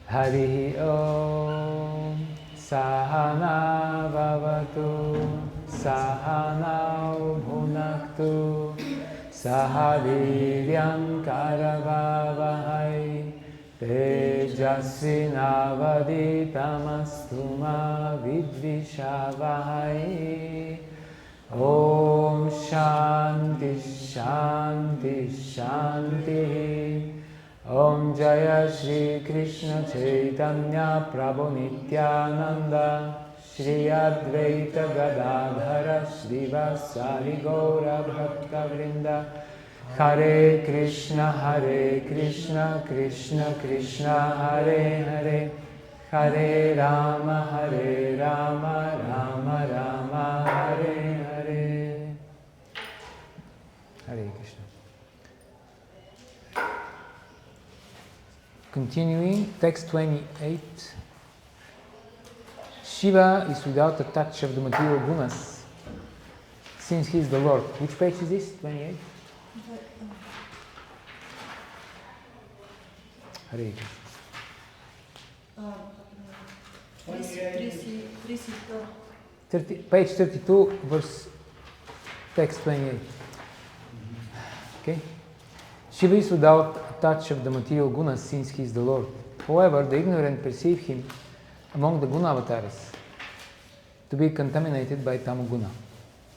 Harihi Om. Sahana Bhavatu. Sahanau Bhunaktu. Sahaviryam Karavavahai. Tejasvinavaditamastu ma vidvishavahai. Om Shanti Shanti Shanti. Om Jaya Shri Krishna Chaitanya Prabhu Nityananda Shri Advaita Gadadhara Srivasari Gaura Bhakta Vrinda. Hare Krishna Krishna Krishna Hare Hare, Hare Rama Rama Rama Hare Hare. Hare Krishna. Continuing, text 28. Shiva is without a touch of the material gunas, since he is the Lord. Which page is this? 28? Hare Krishna. Page 32, verse text 28. Okay? Shiva is without a touch of the material gunas, since he is the Lord. However, the ignorant perceive him among the guna avatars to be contaminated by tamoguna.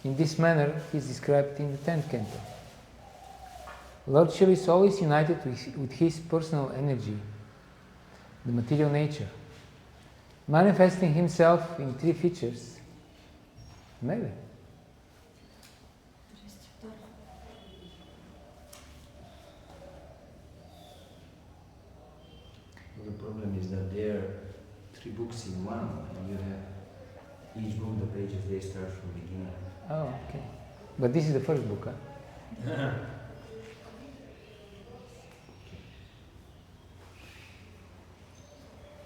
In this manner, he is described in the 10th canto. Lord Shiva is always united with his personal energy, the material nature, manifesting himself in three features. Maybe. The problem is that there are three books in one, and you have each book, the pages, they start from the beginning. Oh, okay. But this is the first book, huh?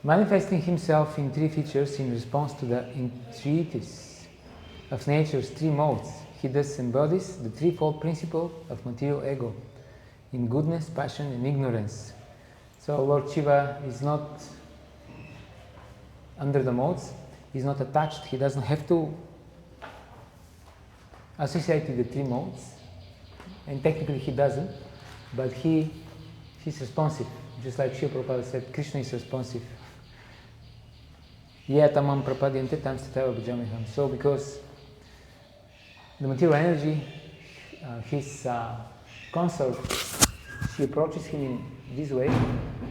Manifesting himself in three features in response to the entreaties of nature's three modes, he thus embodies the threefold principle of material ego in goodness, passion, and ignorance. So Lord Shiva is not under the modes, he is not attached, he doesn't have to associate with the three modes, and technically he doesn't, but he's responsive. Just like Srila Prabhupada said, Krishna is responsive. Yatamam prapadyante tam statava bhajamiham. So because the material energy, his consort, she approaches him in this way,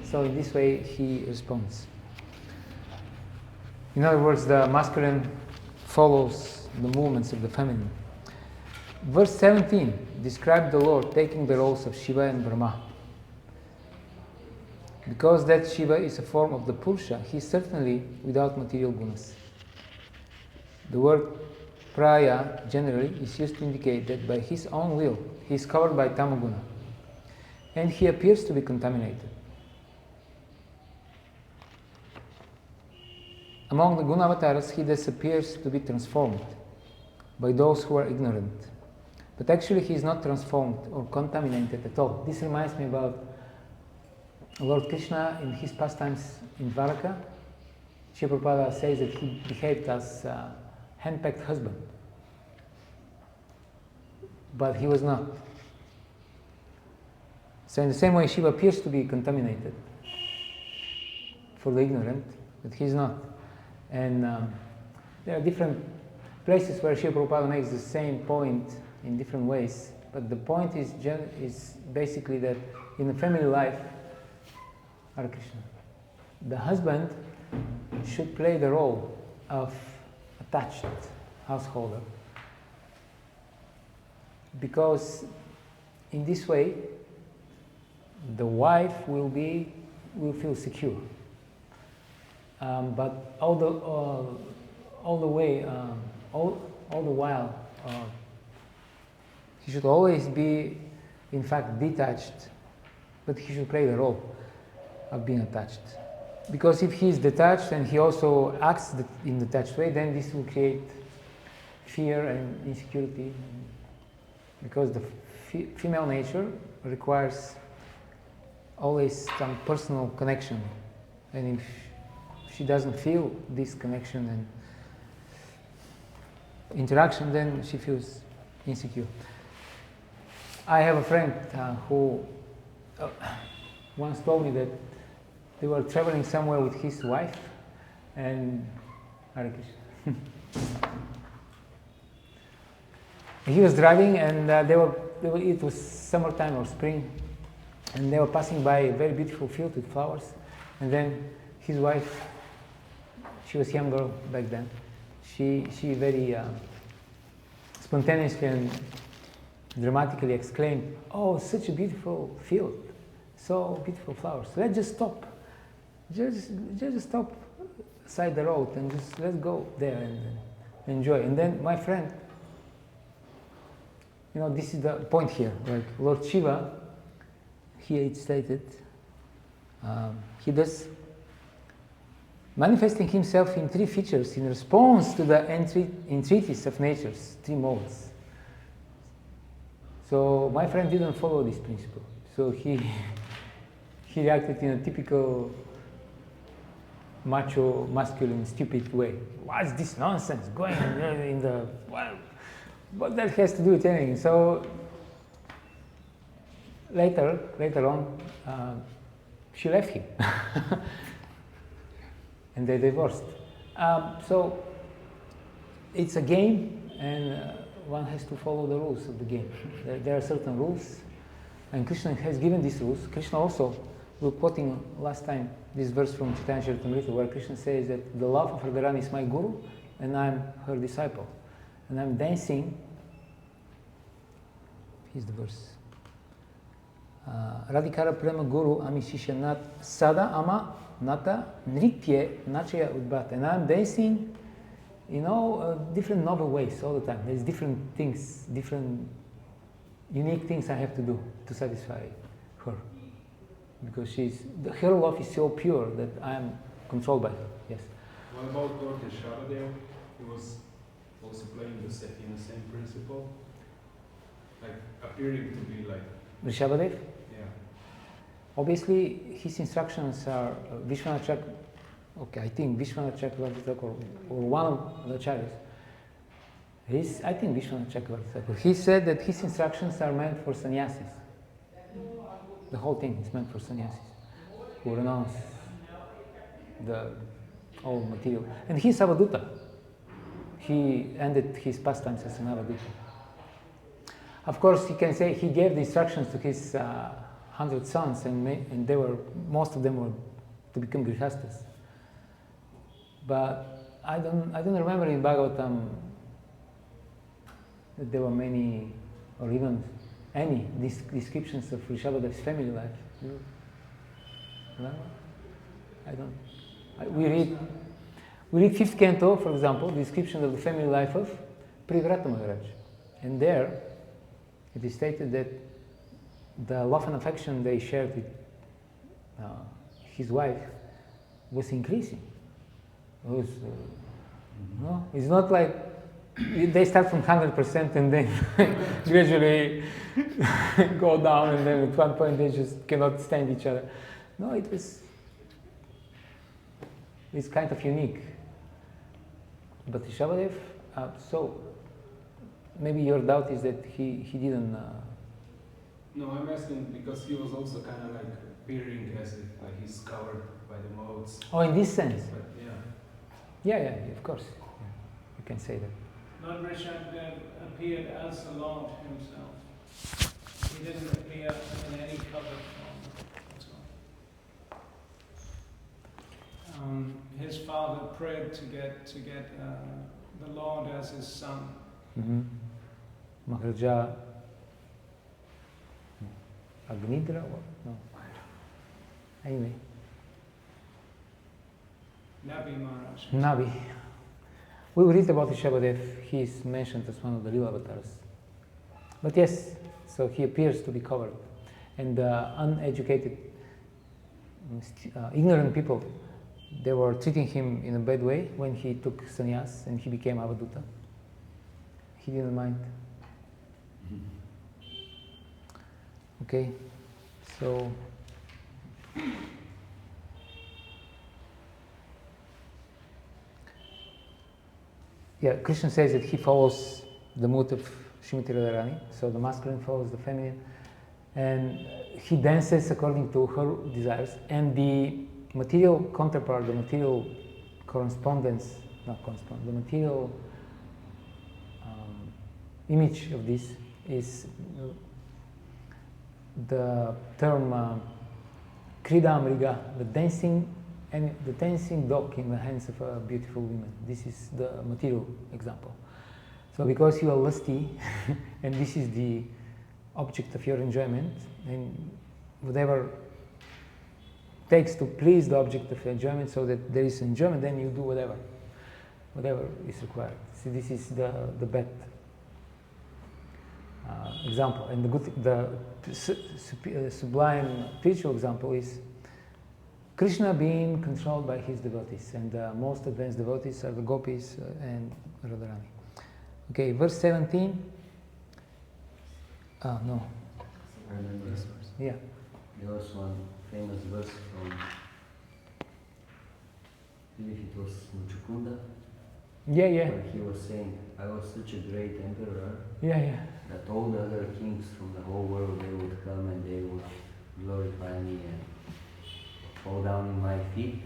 so in this way he responds. In other words, the masculine follows the movements of the feminine. Verse 17 describes the Lord taking the roles of Shiva and Brahma. Because that Shiva is a form of the Purusha, he is certainly without material gunas. The word praya generally is used to indicate that by his own will he is covered by tamoguna, and he appears to be contaminated. Among the guna avatars, he thus appears to be transformed by those who are ignorant. But actually he is not transformed or contaminated at all. This reminds me about Lord Krishna in his pastimes in Dwaraka. Srila Prabhupada says that he behaved as a hand-packed husband. But he was not. So in the same way, Shiva appears to be contaminated for the ignorant, but he is not. And there are different places where Srila Prabhupada makes the same point in different ways. But the point is basically that in the family life, Hare Krishna, the husband should play the role of attached householder, because in this way the wife will feel secure. But all the while he should always be, in fact, detached, but he should play the role of being attached. Because if he is detached and he also acts in a detached way, then this will create fear and insecurity. Because the female nature requires always some personal connection And if she doesn't feel this connection and interaction, then she feels insecure. I have a friend who once told me that they were traveling somewhere with his wife, and Hare Krishna. He was driving, and it was summertime or spring, and they were passing by a very beautiful field with flowers, and then his wife, she was a young girl back then, she very spontaneously and dramatically exclaimed, "Oh, such a beautiful field, so beautiful flowers. Let's just stop. Just stop side the road and just let's go there and enjoy." And then my friend, this is the point here. Like Lord Shiva, here it stated, he does manifesting himself in three features in response to the entreaties of nature's three modes. So my friend didn't follow this principle. So he reacted in a typical macho, masculine, stupid way. What's this nonsense going in the... What that has to do with anything? So later on, she left him. And they divorced. So it's a game, and one has to follow the rules of the game. There are certain rules, and Krishna has given these rules. Krishna also, we're quoting last time this verse from Chaitanya Charitamrita, where Krishna says that the love of Radharani is my guru, and I'm her disciple. And I'm dancing. Here's the verse. Radhikara prema guru ami shishanat sada ama nata nritye nachaya udbhata. And I'm dancing, different novel ways all the time. There's different things, different unique things I have to do to satisfy her. Because her love is so pure that I am controlled by her. Yes. What about Lord Rishabhadev? He was also playing in the same principle, like appearing to be like Rishabhadev? Yeah. Obviously, his instructions are Vishwanath Chak. Okay, I think Vishwanath Chakravarti or one of the acharyas. I think Vishwanath Chakravarti. He said that his instructions are meant for sannyasis. The whole thing is meant for sannyasis who renounce the all material. And he's Avaduta. He ended his pastimes as an Avaduta. Of course, he can say he gave the instructions to his 100 sons, and most of them were to become grihastas. But I don't remember in Bhagavatam that there were many, or even any descriptions of Rishabhadev's family life. You remember? I don't. We read 5th canto, for example, description of the family life of Privrata Maharaj, and there it is stated that the love and affection they shared with his wife was increasing. It was, it's not like they start from 100% and then gradually go down, and then at one point they just cannot stand each other. No, it's kind of unique. But Rishabhadev, so maybe your doubt is that he didn't. No, I'm asking because he was also kind of like appearing as if like he's covered by the modes. Oh, in this sense. But yeah. Yeah, of course. Yeah, you can say that. Lord Rishabhadev appeared as the Lord himself. He didn't appear in any covered form at all. His father prayed to get the Lord as his son. Mm-hmm. Maharaja Agnidra? No. Anyway. Nabi Maharaj. Nabi. We will read about Rishabhadev. He is mentioned as one of the real avatars. But yes, so he appears to be covered. And uneducated, ignorant people, they were treating him in a bad way when he took sannyas and he became Avaduta. He didn't mind. Okay, so Krishna says that he follows the mood of Srimati Radharani, so the masculine follows the feminine, and he dances according to her desires, and the material counterpart, the material correspondence, the material image of this is the term Kridamriga, the dancing dog in the hands of a beautiful woman. This is the material example. So because you are lusty and this is the object of your enjoyment, and whatever takes to please the object of enjoyment so that there is enjoyment, then you do whatever is required. See, this is the bad example. And the sublime spiritual example is Krishna being controlled by his devotees, and the most advanced devotees are the gopis and Radharani. Okay, verse 17. No. I remember. Yeah. There was one famous verse from, I believe it was Muchukunda. Yeah. Where he was saying, I was such a great emperor Yeah. that all the other kings from the whole world, they would come and they would glorify me and fall down in my feet.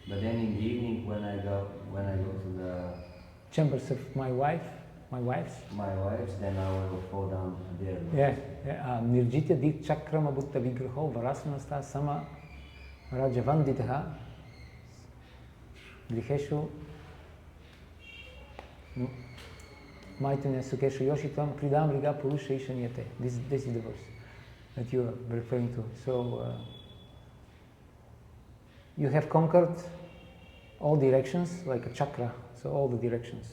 But then in the evening when I go to the Chambers of my wives, then I will fall down there. Nirjitya dik chakrama bhutta vigraho varasanasta sama rajavanditaha griheshu maitanya sukeshu yoshitam kridam riga purusha ishanyate. This is the verse that you are referring to. So you have conquered all directions like a chakra, so all the directions.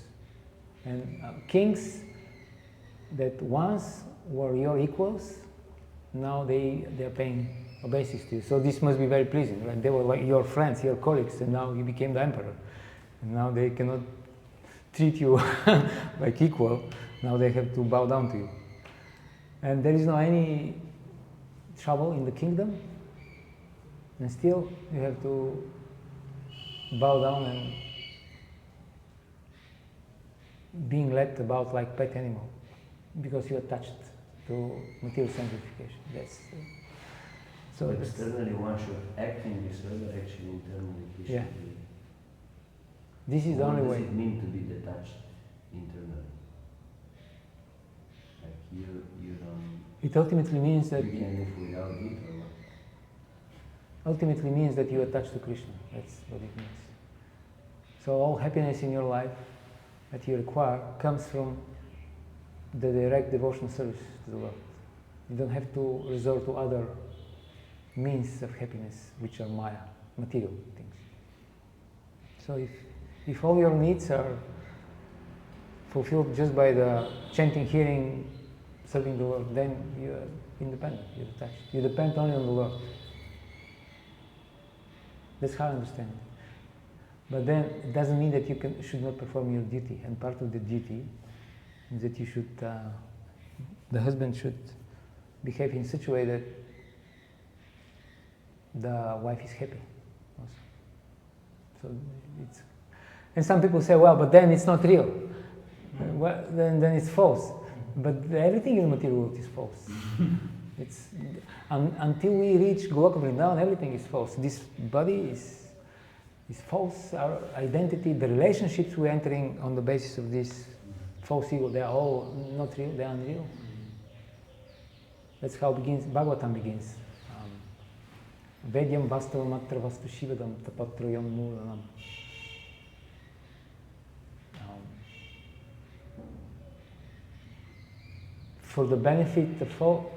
And kings that once were your equals, now they are paying obeisance to you. So this must be very pleasing, right? They were like your friends, your colleagues, and now you became the emperor. And now they cannot treat you like equal. Now they have to bow down to you. And there is no any trouble in the kingdom. And still you have to bow down and being led about like pet animal because you are attached to material sanctification. That's so externally one should act in this way, but actually internally we should be. This is the only way. What does it mean to be detached internally? Like you don't. It ultimately means that you can live without it, or what? Ultimately means that you are attached to Krishna. That's what it means. So all happiness in your life that you require comes from the direct devotional service to the Lord. You don't have to resort to other means of happiness, which are Maya, material things. So if all your needs are fulfilled just by the chanting, hearing, serving the Lord, then you are independent, you're detached. You depend only on the Lord. That's how I understand it. But then it doesn't mean that you should not perform your duty. And part of the duty is that you should, the husband should behave in such a way that the wife is happy also. So it's, and some people say, well, but then it's not real. Well, then it's false. But everything in the material world is false. It's until we reach Goloka Vrindavan, everything is false. This body is false. Our identity, the relationships we're entering on the basis of this false ego, they are all not real, they are unreal. That's how Bhagavatam begins. Vedyam vastavam atra vastu shivadam tapatrayam mulanam. For the benefit of all,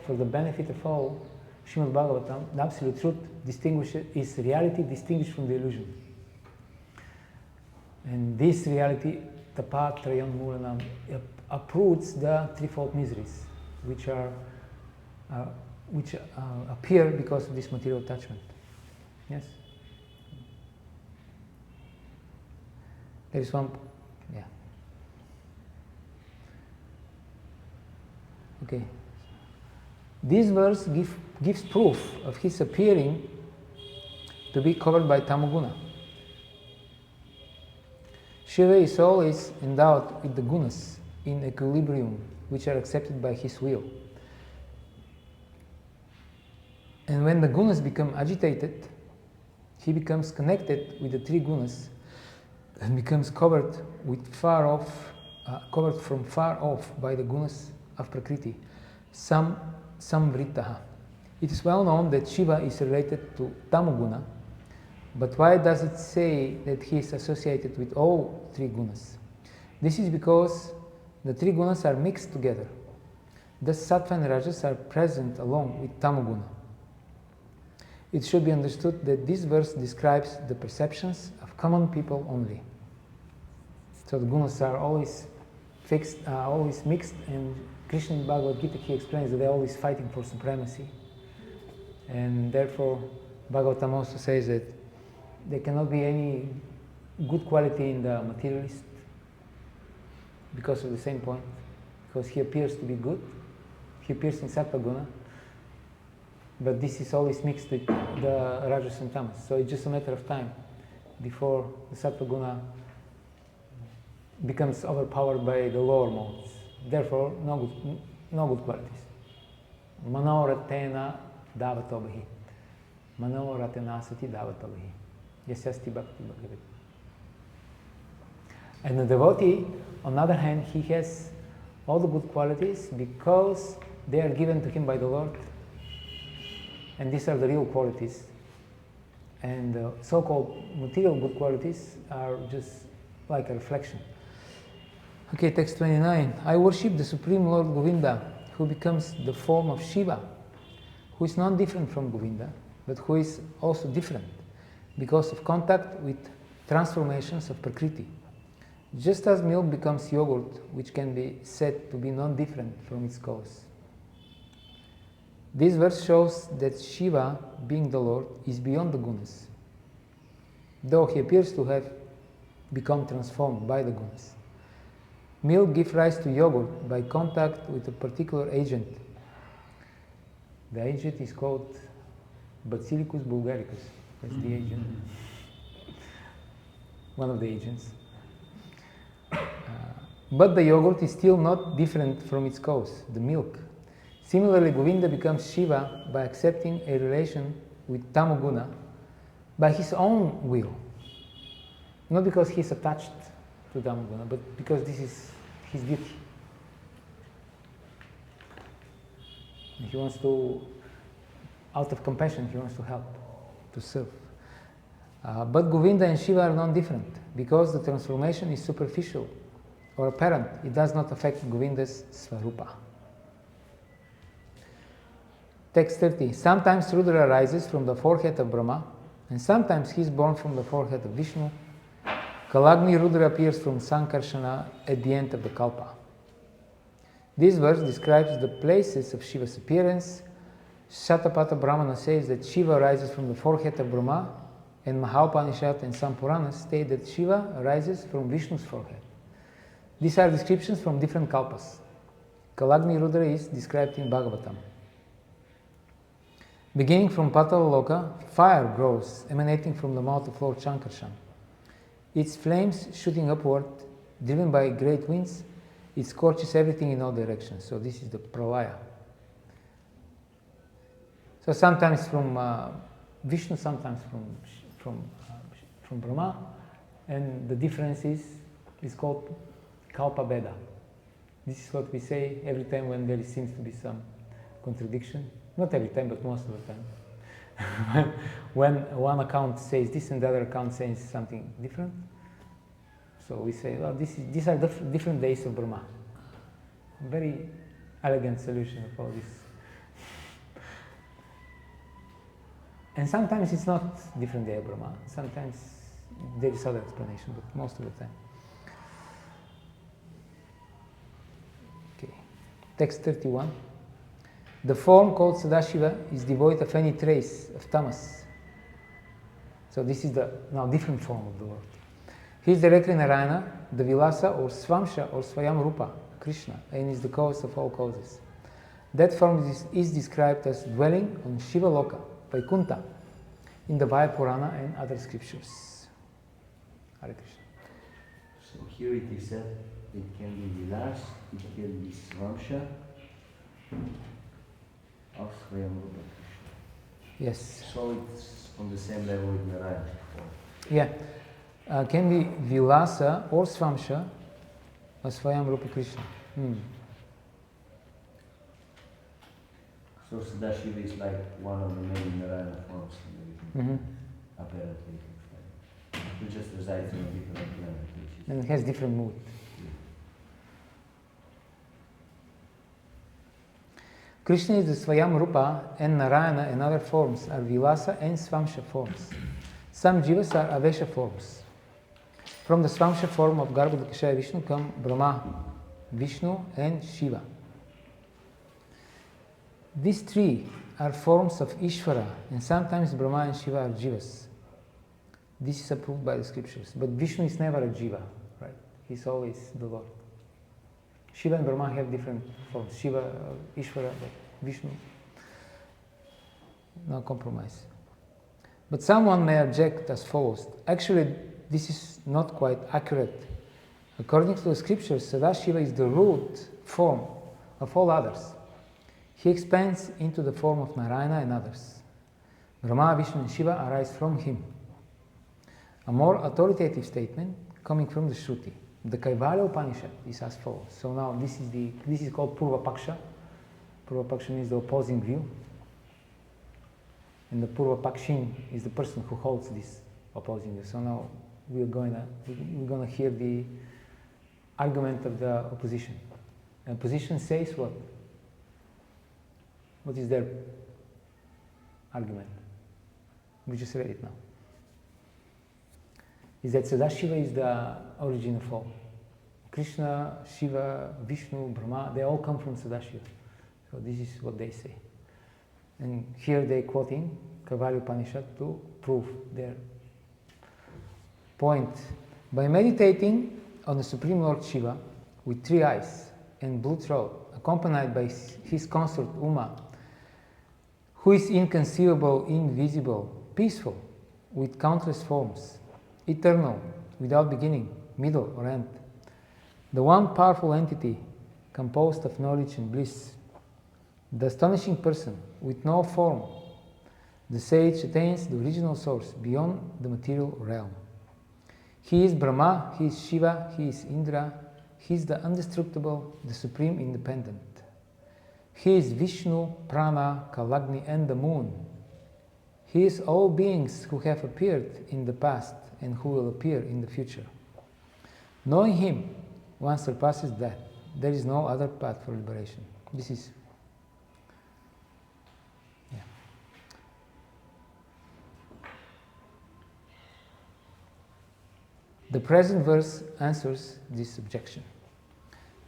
Srimad Bhagavatam, the absolute truth is reality distinguished from the illusion. And this reality, tapatrayam mulanam, uproots the threefold miseries, which appear because of this material attachment. Yes? There is one, yeah. Okay. This verse gives proof of his appearing to be covered by Tamoguna. Shiva is always endowed with the gunas in equilibrium, which are accepted by his will. And when the gunas become agitated, he becomes connected with the three gunas and becomes covered from far off by the gunas of Prakriti, samvritaha. It is well known that Shiva is related to Tamoguna, but why does it say that he is associated with all three gunas? This is because the three gunas are mixed together. Thus Sattva and Rajas are present along with Tamoguna. It should be understood that this verse describes the perceptions of common people only. So the gunas are always fixed, always mixed, and Krishna in Bhagavad Gita, he explains that they're always fighting for supremacy. And therefore, Bhagavatam also says that there cannot be any good quality in the materialist because of the same point. Because he appears to be good, he appears in Sattva Guna, but this is always mixed with the Rajas and Tamas. So it's just a matter of time before the Sattva Guna becomes overpowered by the lower modes. Therefore, no good qualities. Manoratena davatobahi. Manoratena sati davatobahi. Yasyasti bhakti bhagavat. And the devotee, on the other hand, he has all the good qualities because they are given to him by the Lord. And these are the real qualities. And the so-called material good qualities are just like a reflection. Okay, text 29. I worship the Supreme Lord Govinda, who becomes the form of Shiva, who is not different from Govinda, but who is also different because of contact with transformations of Prakriti. Just as milk becomes yogurt, which can be said to be non-different from its cause. This verse shows that Shiva, being the Lord, is beyond the gunas, though he appears to have become transformed by the gunas. Milk gives rise to yogurt by contact with a particular agent. The agent is called Basilicus bulgaricus. That's the agent. One of the agents. But the yogurt is still not different from its cause, the milk. Similarly, Govinda becomes Shiva by accepting a relation with Tamoguna by his own will. Not because he is attached to Tamoguna, but because this is his duty. And he wants to, out of compassion, he wants to help, to serve. But Govinda and Shiva are non-different because the transformation is superficial or apparent. It does not affect Govinda's Svarupa. Text 30. Sometimes Rudra arises from the forehead of Brahma, and sometimes he is born from the forehead of Vishnu. Kalagni Rudra appears from Sankarshana at the end of the Kalpa. This verse describes the places of Shiva's appearance. Shatapatha Brahmana says that Shiva arises from the forehead of Brahma, and Mahaupanishad and some Puranas state that Shiva arises from Vishnu's forehead. These are descriptions from different Kalpas. Kalagni Rudra is described in Bhagavatam. Beginning from Patalaloka, fire grows, emanating from the mouth of Lord Shankarshan. Its flames shooting upward, driven by great winds, it scorches everything in all directions. So this is the pralaya. So sometimes from Vishnu, sometimes from Brahma, and the difference is called Kalpa Veda. This is what we say every time when there seems to be some contradiction. Not every time, but most of the time. When one account says this and the other account says something different. So we say, well, these are different days of Brahma. Very elegant solution of all this. And sometimes it's not different day of Brahma. Sometimes there is other explanation, but most of the time. Okay. Text 31. The form called Sadashiva is devoid of any trace of tamas. So this is the now different form of the Lord. He is directly Narayana, the Vilasa or Swamsha or Swayam Rupa, Krishna, and is the cause of all causes. That form is described as dwelling on Shiva Loka, Vaikuntha, in the Vaya Purana and other scriptures. Hare Krishna. So here it is said it can be Vilas, it can be Svamsha, of Swayamruta Krishna. Yes. So it's on the same level with Narayana. Yeah. Can be Vilasa or Svamsha or Swayam Rupa Krishna. So Sadashiva is like one of the main Narayana forms, apparently. It just resides in a different planet. And it has different mood. Krishna is the Swayam Rupa, and Narayana and other forms are Vilasa and Svamsha forms. Some jivas are Avesha forms. From the Svamsha form of Garbhodakashaya Vishnu come Brahma, Vishnu and Shiva. These three are forms of Ishvara, and sometimes Brahma and Shiva are jivas. This is approved by the scriptures. But Vishnu is never a jiva, right? He's always the Lord. Shiva and Brahma have different forms. Shiva, Ishvara, but Vishnu, no compromise. But someone may object as follows. Actually, this is not quite accurate. According to the scriptures, Sadashiva is the root form of all others. He expands into the form of Narayana and others. Brahma, Vishnu and Shiva arise from him. A more authoritative statement coming from the Shruti. The Kaivalya Upanishad is as follows. So now this is called Purva Paksha. Purva Paksha means the opposing view. And the Purva Pakshin is the person who holds this opposing view. So now we're going to hear the argument of the opposition. And opposition says what? What is their argument? We just read it now. Is that Sadashiva is the origin of all. Krishna, Shiva, Vishnu, Brahma, they all come from Sadashiva. So this is what they say. And here they're quoting Kaivalya Upanishad to prove their point. By meditating on the Supreme Lord Shiva with 3 eyes and blue throat, accompanied by his consort Uma, who is inconceivable, invisible, peaceful, with countless forms, eternal, without beginning, middle, or end, the one powerful entity composed of knowledge and bliss, the astonishing person with no form, the sage attains the original source beyond the material realm. He is Brahma, he is Shiva, he is Indra, he is the indestructible, the supreme independent. He is Vishnu, Prana, Kalagni, and the moon. He is all beings who have appeared in the past and who will appear in the future. Knowing him, one surpasses death. There is no other path for liberation. This is, The present verse answers this objection.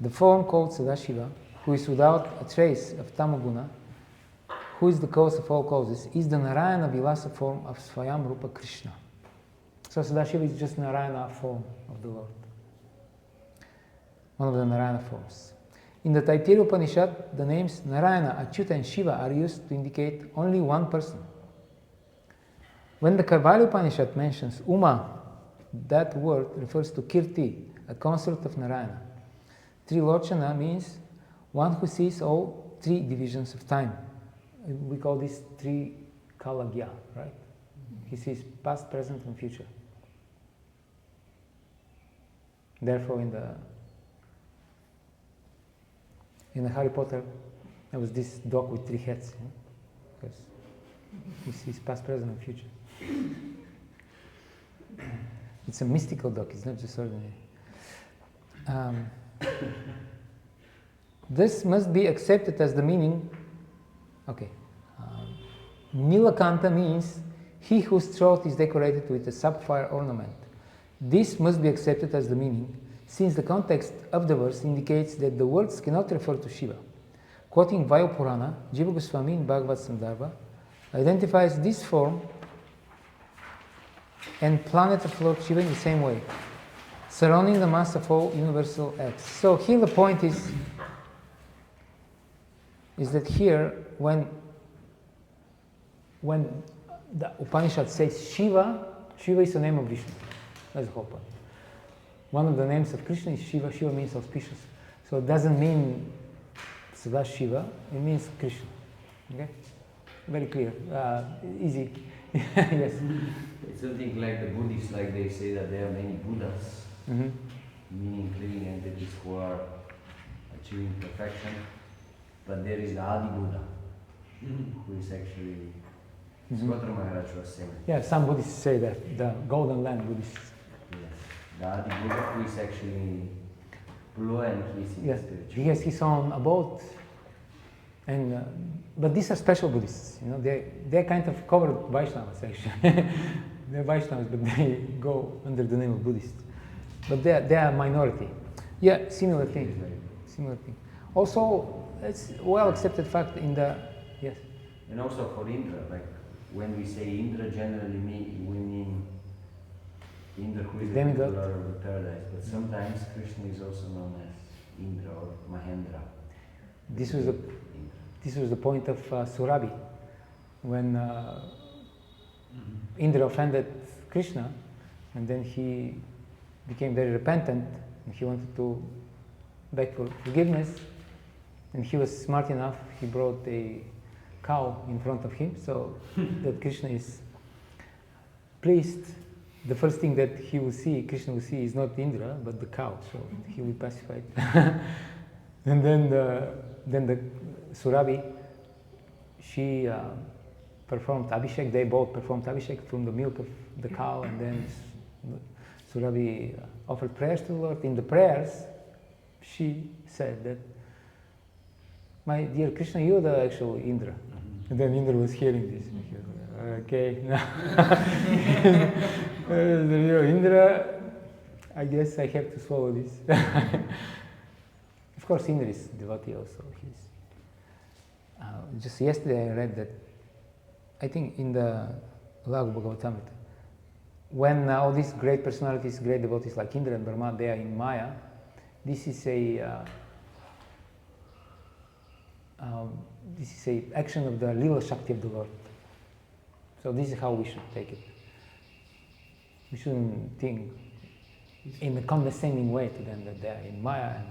The form called Sadashiva, who is without a trace of Tamoguna, who is the cause of all causes, is the Narayana Vilasa form of Swayam Rupa Krishna. So Sadashiva is just Narayana form of the Lord. One of the Narayana forms. In the Taittiriya Upanishad, the names Narayana, Achyuta and Shiva are used to indicate only one person. When the Kaivalya Upanishad mentions Uma, that word refers to Kirti, a consort of Narayana. Trilochana means one who sees all 3 divisions of time. We call this Trikalagya, right? He sees past, present, and future. Therefore, in the Harry Potter, there was this dog with 3 heads, because he sees past, present, and future. It's a mystical dog, it's not just ordinary. This must be accepted as the meaning. Okay. Nilakanta means he whose throat is decorated with a sapphire ornament. This must be accepted as the meaning, since the context of the verse indicates that the words cannot refer to Shiva. Quoting Vayu Purana, Jiva Goswami in Bhagavad Sandarbha identifies this form and planet of Lord Shiva in the same way, surrounding the mass of all universal acts. So here the point is that here, when the Upanishad says Shiva, Shiva is the name of Vishnu. That's the whole point. one of the names of Krishna is Shiva. Shiva means auspicious. So it doesn't mean Sadashiva, it means Krishna. Okay? Very clear. Easy. Yes. It's something like the Buddhists, like they say that there are many Buddhas, Mm-hmm. meaning living entities who are achieving perfection, but there is the Adi Buddha, who is actually, Scotra Maharaj was saying. Yeah, some Buddhists say that, the Golden Land Buddhists. Yes. The Adi Buddha, who is actually Pulu, and he's in Yes, spiritual. he has his own abode, and but these are special Buddhists. You know, they're kind of covered Vaishnavas actually. They're Vaishnavas, but they go under the name of Buddhists. But they are a minority. Yeah, similar thing. Similar thing. Also, it's well accepted fact in the yes. And also for Indra, like when we say Indra, generally we mean Indra, who is the Demigod. ruler of the paradise, but sometimes Krishna is also known as Indra or Mahendra. This was the point of Surabi, when Indra offended Krishna, and then he became very repentant, and he wanted to beg for forgiveness, and he was smart enough, he brought a cow in front of him, so that Krishna is pleased. The first thing that Krishna will see is not Indra, but the cow, so he will be pacified. And then the Surabi, she performed Abhishek, they both performed Abhishek from the milk of the cow, and then Surabi offered prayers to the Lord. In the prayers, she said that, my dear Krishna, you're the actual Indra. And then Indra was hearing this. And he was like, okay, the real Indra, I guess I have to swallow this. Of course, Indra is devotee also. Just yesterday I read that, I think in the Laghu Bhagavatamrita, when all these great personalities, great devotees like Indra and Brahma, they are in Maya, this is a action of the Lila Shakti of the Lord. So this is how we should take it. We shouldn't think in a condescending way to them that they are in Maya. And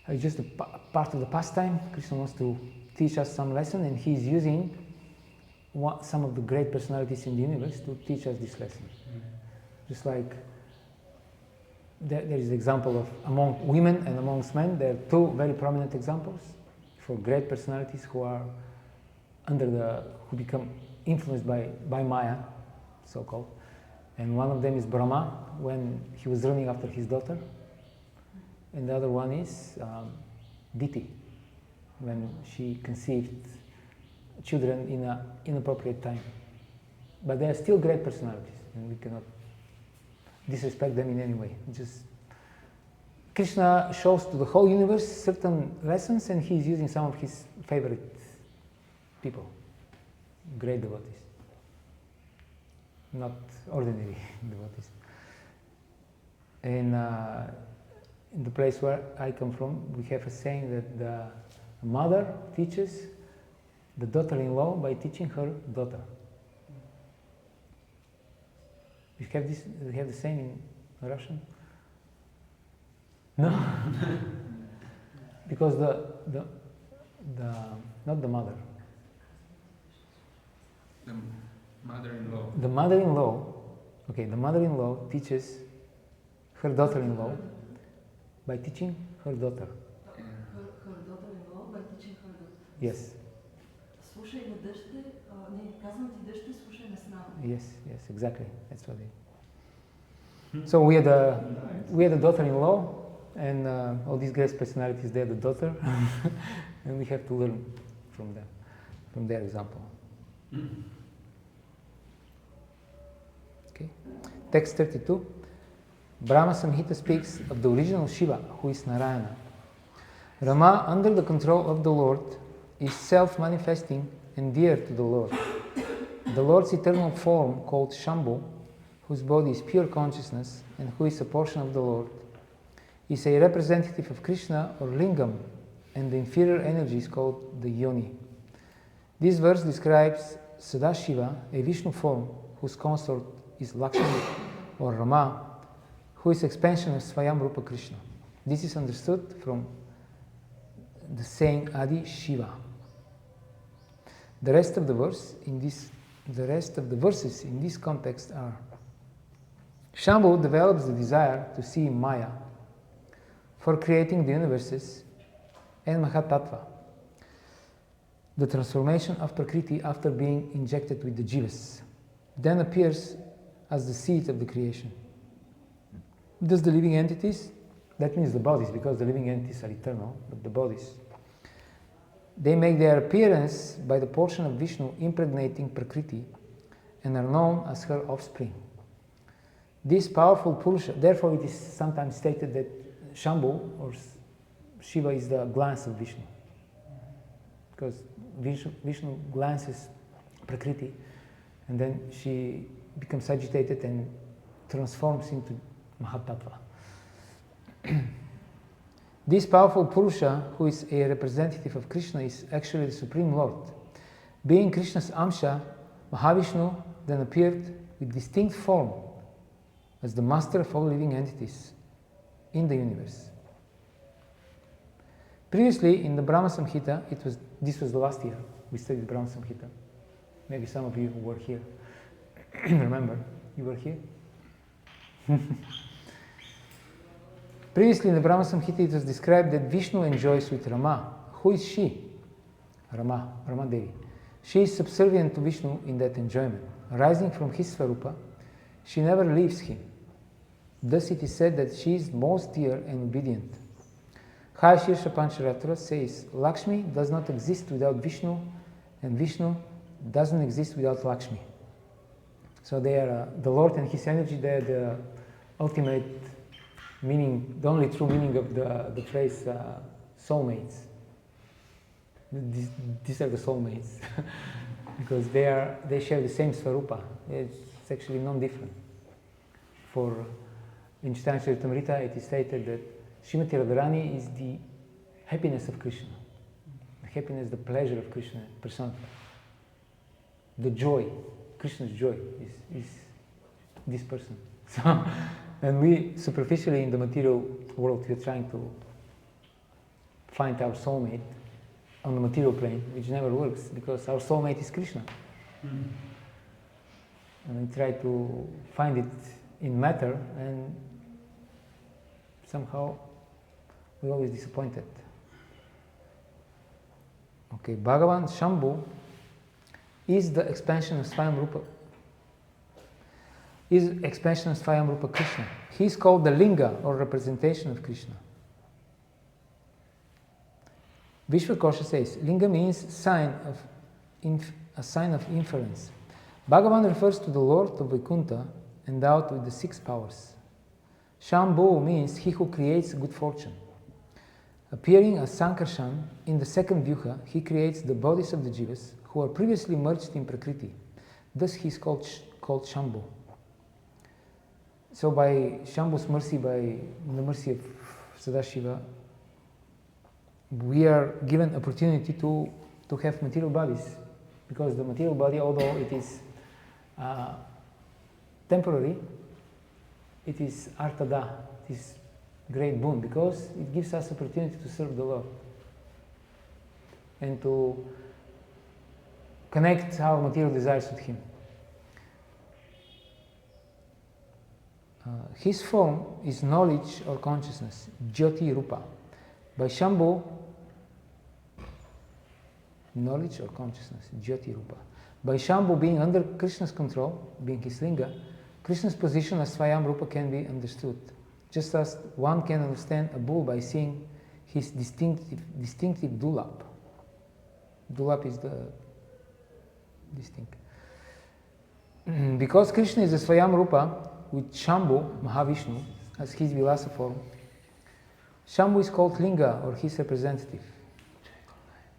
it's just a part of the pastime. Krishna wants to teach us some lesson, and he is using some of the great personalities in the universe to teach us this lesson. Just like there is an example of among women and amongst men, there are two very prominent examples for great personalities who become influenced by Maya, so-called. And one of them is Brahma, when he was running after his daughter. And the other one is Diti, when she conceived children in an inappropriate time. But they are still great personalities, and we cannot disrespect them in any way. Just Krishna shows to the whole universe certain lessons, and he is using some of his favorite people, great devotees, not ordinary devotees. And in the place where I come from, we have a saying that the mother teaches the daughter-in-law by teaching her daughter. We have the same in Russian? No, because the not the mother. The mother-in-law. The mother-in-law teaches her daughter-in-law by teaching her daughter. Her daughter-in-law by teaching her daughter. Yes. Слушай на дъще, не, казвам ти дъще, слушай на снаха. Yes, exactly. That's what it is. So we are the daughter-in-law, and all these great personalities, they're the daughter, and we have to learn from them, from their example. Okay. Text 32. Brahma Samhita speaks of the original Shiva, who is Narayana. Rama, under the control of the Lord, is self-manifesting and dear to the Lord. The Lord's eternal form, called Shambhu, whose body is pure consciousness and who is a portion of the Lord, is a representative of Krishna or Lingam, and the inferior energy is called the Yoni. This verse describes Sadashiva, a Vishnu form whose consort is Lakshmi or Rama, who is expansion of Swayam Rupa Krishna. This is understood from the saying Adi Shiva. The rest of the verses in this context are: Shambhu develops the desire to see Maya for creating the universes, and Mahatattva, the transformation of Prakriti after being injected with the jivas, then appears as the seed of the creation. Thus the living entities, that means the bodies, because the living entities are eternal, but the bodies, they make their appearance by the portion of Vishnu impregnating Prakriti and are known as her offspring. This powerful Purusha, therefore it is sometimes stated that Shambhu or Shiva is the glance of Vishnu, because Vishnu glances Prakriti and then she becomes agitated and transforms into Mahatattva. This powerful Purusha, who is a representative of Krishna, is actually the Supreme Lord. Being Krishna's Amsha, Mahavishnu then appeared with distinct form as the master of all living entities in the universe. Previously, in the Brahma Samhita, this was the last year we studied Brahma Samhita. Maybe some of you were here. Remember, you were here? Previously in the Brahma Samhita, it was described that Vishnu enjoys with Rama. Who is she? Rama Devi. She is subservient to Vishnu in that enjoyment. Rising from his Svarupa, she never leaves him. Thus it is said that she is most dear and obedient. Shirsha Pancharatra says, Lakshmi does not exist without Vishnu, and Vishnu doesn't exist without Lakshmi. So they are the Lord and his energy, they are the ultimate meaning, the only true meaning of the phrase soulmates. These are the soulmates because they share the same Svarupa. It's actually non-different. For in Chaitanya Charitamrita, it is stated that Srimati Radharani is the happiness of Krishna. The happiness, the pleasure of Krishna personified. The joy, Krishna's joy is this person. So, and we superficially in the material world, we are trying to find our soulmate on the material plane, which never works because our soulmate is Krishna. Mm-hmm. And we try to find it in matter, and somehow we're always disappointed. Okay, Bhagavan Shambhu is the expansion of Swayam Rupa. Krishna. He is called the Linga or representation of Krishna. Vishwakosha says, Linga means a sign of inference. Bhagavan refers to the Lord of Vaikuntha endowed with the 6 powers. Shambhu means he who creates good fortune. Appearing as Sankarshan in the second Vyuha, he creates the bodies of the jivas who are previously merged in Prakriti. Thus he is called Shambhu. So by Shambhu's mercy, by the mercy of Sadashiva, we are given opportunity to have material bodies, because the material body, although it is temporary, it is artada, it is great boon, because it gives us opportunity to serve the Lord and to connect our material desires with Him. His form is knowledge or consciousness, Jyoti Rupa. By Shambhu, knowledge or consciousness, Jyoti Rupa. By Shambhu being under Krishna's control, being his linga, Krishna's position as Swayam Rupa can be understood. Just as one can understand a bull by seeing his distinctive dulap. Dulap is the distinct. Because Krishna is the Swayam Rupa with Shambhu, Mahavishnu, as his Vilasa form, Shambhu is called Linga or his representative.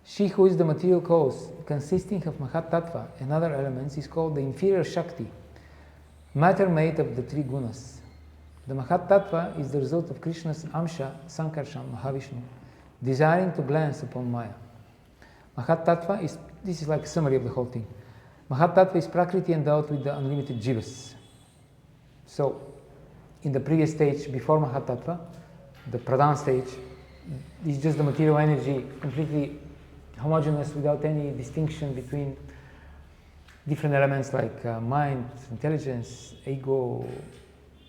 She who is the material cause, consisting of Mahatattva and other elements, is called the inferior Shakti, matter made of the 3 gunas. The Mahatattva is the result of Krishna's Amsha, Sankarshan, Mahavishnu, desiring to glance upon Maya. Mahatattva is, this is like a summary of the whole thing. Mahatattva is Prakriti endowed with the unlimited jivas. So, in the previous stage, before Mahatattva, the Pradhan stage, is just the material energy, completely homogeneous without any distinction between different elements like mind, intelligence, ego,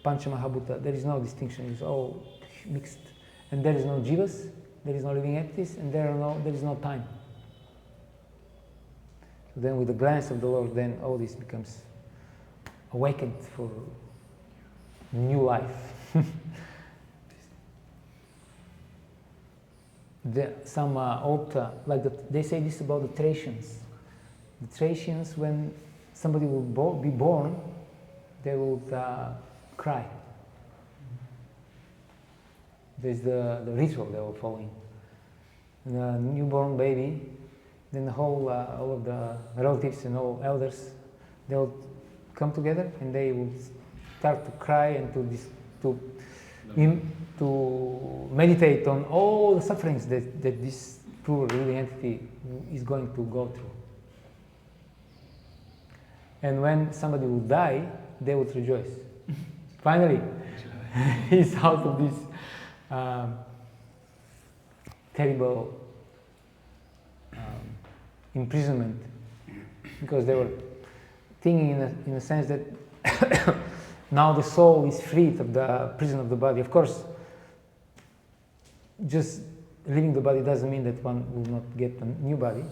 Panchamahabhuta. There is no distinction, it's all mixed. And there is no jivas, there is no living entities, and there is no time. So then with the glance of the Lord, then all this becomes awakened for new life. Some old, they say this about the Thracians. The Thracians, when somebody will be born, they will cry. There's the ritual they were following. The newborn baby, then the whole, all of the relatives and all elders, they'll come together and they will start to cry and to meditate on all the sufferings that this poor living entity is going to go through. And when somebody will die, they would rejoice. Finally, he's out of this terrible imprisonment, because they were thinking in a sense that now the soul is freed of the prison of the body. Of course, just leaving the body doesn't mean that one will not get a new body,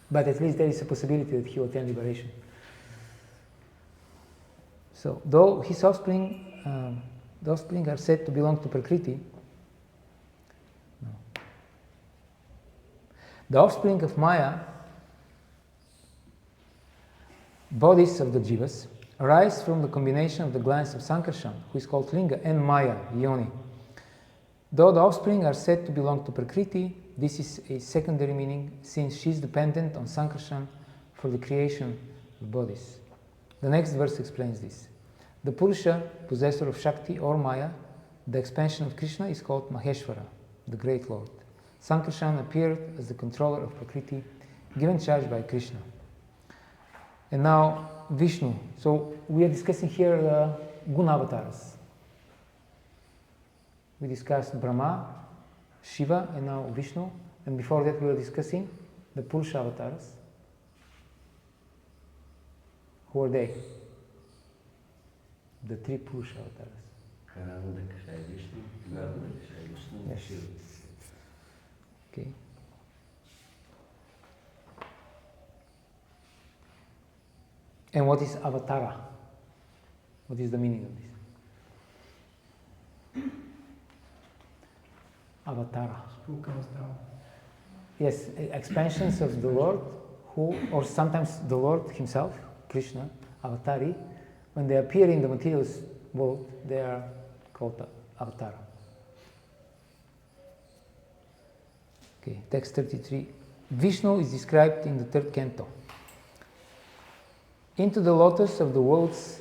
but at least there is a possibility that he will attain liberation. So, though his offspring, the offspring are said to belong to Prakriti, no. The offspring of Maya, bodies of the jivas, arise from the combination of the glands of Sankarshan, who is called Linga, and Maya, Yoni. Though the offspring are said to belong to Prakriti, this is a secondary meaning, since she is dependent on Sankarshan for the creation of bodies. The next verse explains this. The Purusha, possessor of Shakti or Maya, the expansion of Krishna, is called Maheshvara, the Great Lord. Sankarshan appeared as the controller of Prakriti, given charge by Krishna. And now Vishnu. So we are discussing here the Guna avatars. We discussed Brahma, Shiva, and now Vishnu. And before that we were discussing the Purusha avatars. Who are they? The three Purusha avatars. Yes. Okay. And what is avatara? What is the meaning of this? Avatara. Who comes down? Yes, expansions of the Lord, who, or sometimes the Lord himself, Krishna, avatari, when they appear in the material world, they are called avatara. Okay, text 33. Vishnu is described in the third canto. Into the lotus of the worlds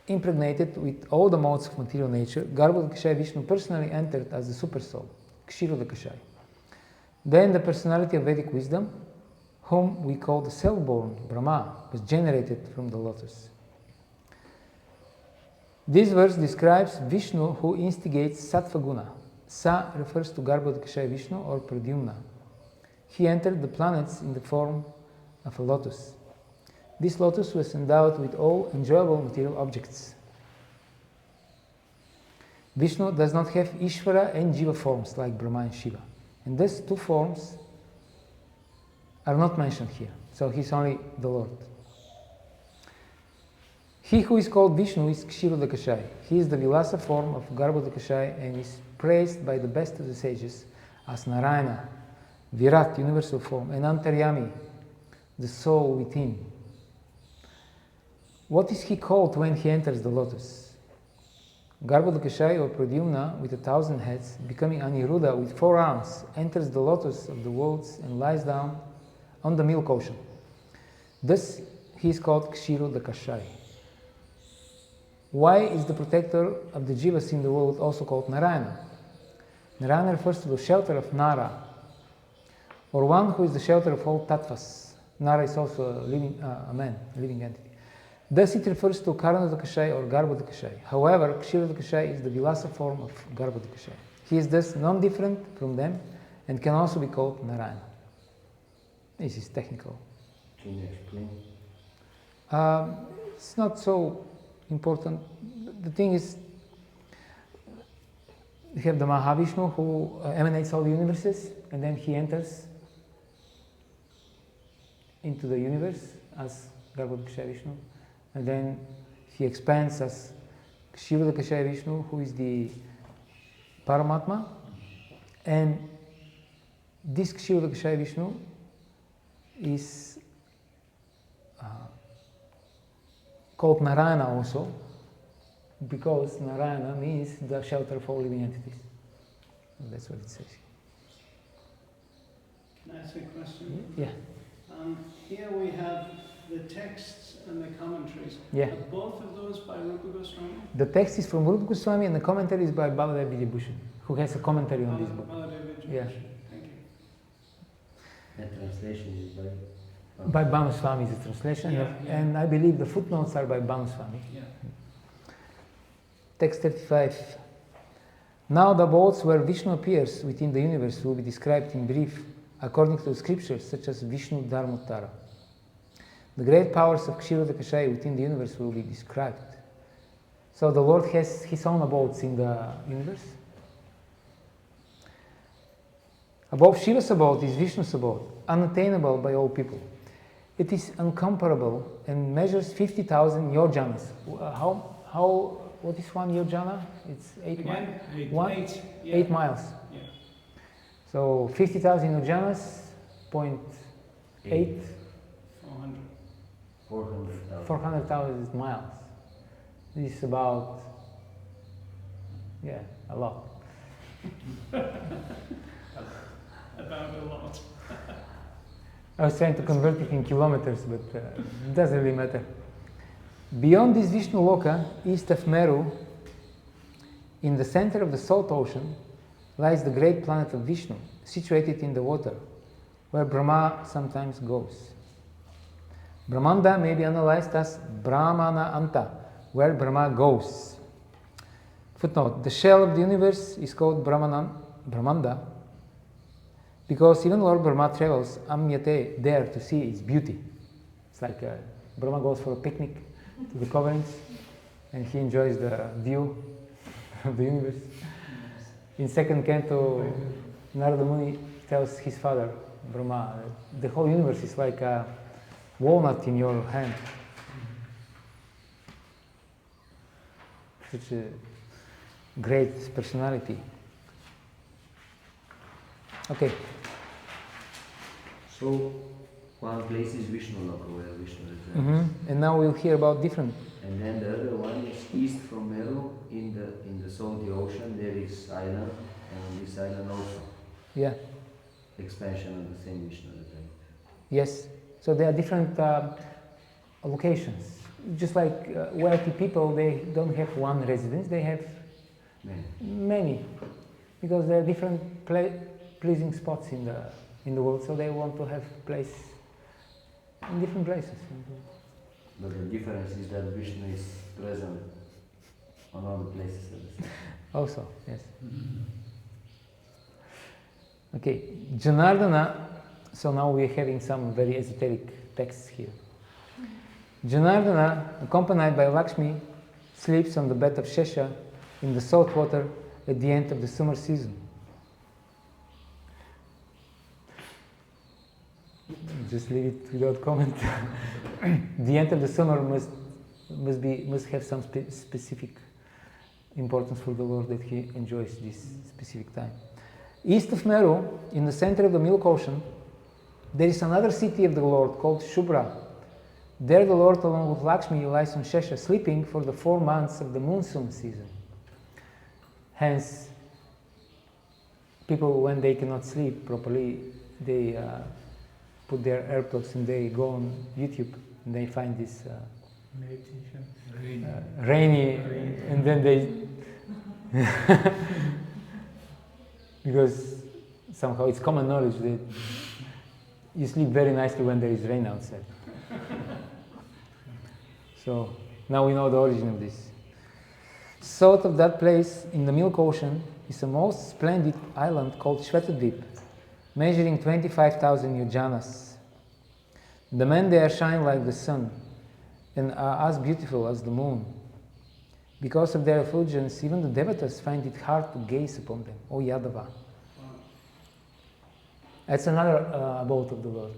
impregnated with all the modes of material nature, Garbhodakashaya Vishnu personally entered as the super soul, Kshirodakashaya. Then the personality of Vedic wisdom, whom we call the self-born Brahma, was generated from the lotus. This verse describes Vishnu who instigates Sattva Guna. Sa refers to Garbhodakashaya Vishnu or Pradyumna. He entered the planets in the form of a lotus. This lotus was endowed with all enjoyable material objects. Vishnu does not have Ishvara and Jiva forms like Brahma and Shiva. And these two forms are not mentioned here. So he's only the Lord. He who is called Vishnu is Kshirodakashaya. He is the Vilasa form of Garbhodakashaya and is praised by the best of the sages as Narayana, Virat, universal form, and Antaryami, the soul within. What is he called when he enters the lotus? Garbhodakashaya or Pradyumna with 1,000 heads, becoming Aniruddha with 4 arms, enters the lotus of the worlds and lies down on the milk ocean. Thus he is called Kshirodakashaya. Why is the protector of the jivas in the world also called Narayana? Narayana refers to the shelter of Nara, or one who is the shelter of all tattvas. Nara is also a living, a man, a living entity. Thus it refers to Karnataka or Garbhodakashai. However, Kshirodakashai is the Vilasa form of Garbhodakashai. He is thus non-different from them and can also be called Narayana. This is technical. Can you explain? It's not so important. The thing is, we have the Mahavishnu who emanates all the universes, and then he enters into the universe as Garbhodakashaya Vishnu, and then he expands as Kshirodakashaya Vishnu, who is the Paramatma, and this Kshirodakashaya Vishnu is called Narayana also, because Narayana means the shelter of all living entities. That's what it says. Can I ask a question? Yeah. Here we have the texts and the commentaries. Yeah. Are both of those by Rupa Goswami? The text is from Rupa Goswami and the commentary is by Baladev Vijayabhushan, who has a commentary on this book. Baladev Vijayabhushan. Yeah. Thank you. That translation is by... By Bhamaswami is the translation, Yeah, yeah. and I believe the footnotes are by Bhamaswami. Yeah. Text 35. Now the abodes where Vishnu appears within the universe will be described in brief according to the scriptures such as Vishnu Dharmottara. The great powers of Kshirodakashaya within the universe will be described. So the Lord has his own abodes in the universe. Above Shiva's abode is Vishnu's abode, unattainable by all people. It is incomparable and measures 50,000 yojanas. What is one yojana? It's 8 miles. Again? One? Eight. Yeah. 8 miles. Yeah. So 50,000 yojanas, 0.8, 400,000. 400,000 miles. This is about, a lot. About a lot. I was trying to convert it in kilometers, but it doesn't really matter. Beyond this Vishnu Loka, east of Meru, in the center of the Salt Ocean, lies the great planet of Vishnu, situated in the water, where Brahma sometimes goes. Brahmanda may be analyzed as Brahmana Anta, where Brahma goes. Footnote: the shell of the universe is called Brahmanda, because even Lord Brahma travels Amyate there to see its beauty. It's like Brahma goes for a picnic to the coverings and he enjoys the view of the universe. In second canto, Narada Muni tells his father, Brahma, the whole universe is like a walnut in your hand. Such a great personality. Okay. So, one place is Vishnu Loka, where Vishnu resides. And now we'll hear about different. And then the other one is east from Meru, in the salty ocean, there is island, and on this island also, Yeah. expansion of the same Vishnu resides. Yes. So there are different locations. Just like wealthy people, they don't have one residence, they have many. Because there are different pleasing spots in the world, so they want to have place in different places. But the difference is that Vishnu is present on all the places at the same time. Also, yes. Okay, Janardana, so now we're having some very esoteric texts here. Janardana, accompanied by Lakshmi, sleeps on the bed of Shesha in the salt water at the end of the summer season. Just leave it without comment. The end of the summer must have some specific importance for the Lord, that he enjoys this specific time. East of Meru, in the center of the Milk Ocean, there is another city of the Lord called Shubra. There the Lord, along with Lakshmi, lies on Shesha, sleeping for the 4 months of the monsoon season. Hence, people, when they cannot sleep properly, they put their AirPods and they go on YouTube and they find this rainy, and then they because somehow it's common knowledge that you sleep very nicely when there is rain outside. So now we know the origin of this. South of that place, in the Milk Ocean, is a most splendid island called Shvetadvip, measuring 25,000 yojanas. The men there shine like the sun and are as beautiful as the moon. Because of their effulgence, even the devatas find it hard to gaze upon them. O Yadava. That's another abode of the Lord.